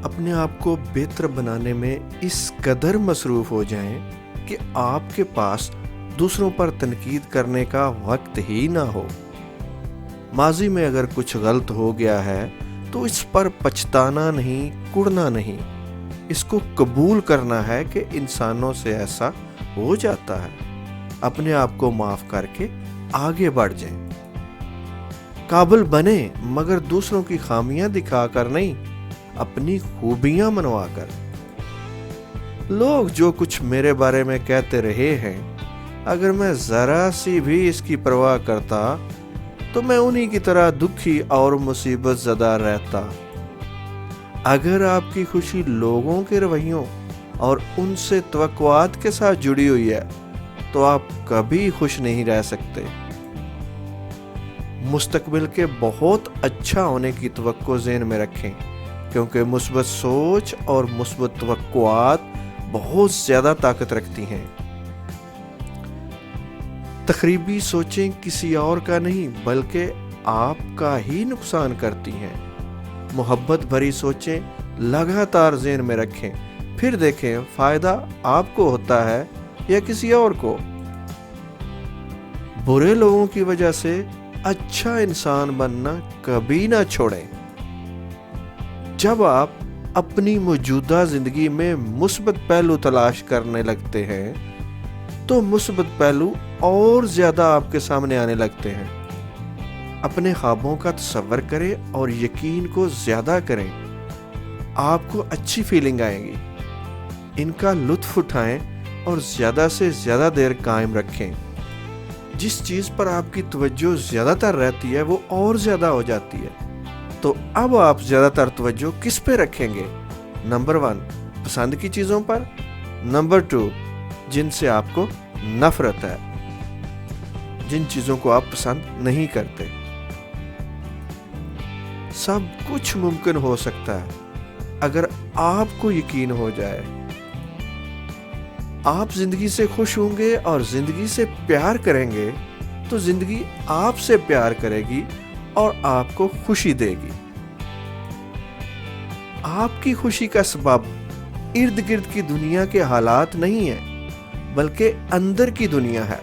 اپنے آپ کو بہتر بنانے میں اس قدر مصروف ہو جائیں کہ آپ کے پاس دوسروں پر تنقید کرنے کا وقت ہی نہ ہو۔ ماضی میں اگر کچھ غلط ہو گیا ہے تو اس پر پچھتانا نہیں، کڑنا نہیں، اس کو قبول کرنا ہے کہ انسانوں سے ایسا ہو جاتا ہے۔ اپنے آپ کو معاف کر کے آگے بڑھ جائیں۔ قابل بنے مگر دوسروں کی خامیاں دکھا کر نہیں، اپنی خوبیاں منوا کر۔ لوگ جو کچھ میرے بارے میں کہتے رہے ہیں، اگر میں ذرا سی بھی اس کی پرواہ کرتا تو میں انہی کی طرح دکھی اور مصیبت زدہ رہتا۔ اگر آپ کی خوشی لوگوں کے رویوں اور ان سے توقعات کے ساتھ جڑی ہوئی ہے تو آپ کبھی خوش نہیں رہ سکتے۔ مستقبل کے بہت اچھا ہونے کی توقع ذہن میں رکھیں، کیونکہ مثبت سوچ اور مثبت توقعات بہت زیادہ طاقت رکھتی ہیں۔ تخریبی سوچیں کسی اور کا نہیں بلکہ آپ کا ہی نقصان کرتی ہیں۔ محبت بھری سوچیں لگاتار ذہن میں رکھیں، پھر دیکھیں فائدہ آپ کو ہوتا ہے یا کسی اور کو۔ برے لوگوں کی وجہ سے اچھا انسان بننا کبھی نہ چھوڑیں۔ جب آپ اپنی موجودہ زندگی میں مثبت پہلو تلاش کرنے لگتے ہیں تو مثبت پہلو اور زیادہ آپ کے سامنے آنے لگتے ہیں۔ اپنے خوابوں کا تصور کریں اور یقین کو زیادہ کریں۔ آپ کو اچھی فیلنگ آئے گی۔ ان کا لطف اٹھائیں اور زیادہ سے زیادہ دیر قائم رکھیں۔ جس چیز پر آپ کی توجہ زیادہ تر رہتی ہے وہ اور زیادہ ہو جاتی ہے۔ تو اب آپ زیادہ تر توجہ کس پہ رکھیں گے؟ نمبر 1 پسند کی چیزوں پر، نمبر 2 جن سے آپ کو نفرت ہے، جن چیزوں کو آپ پسند نہیں کرتے۔ سب کچھ ممکن ہو سکتا ہے اگر آپ کو یقین ہو جائے۔ آپ زندگی سے خوش ہوں گے اور زندگی سے پیار کریں گے تو زندگی آپ سے پیار کرے گی اور آپ کو خوشی دے گی۔ آپ کی خوشی کا سبب ارد گرد کی دنیا کے حالات نہیں ہے بلکہ اندر کی دنیا ہے۔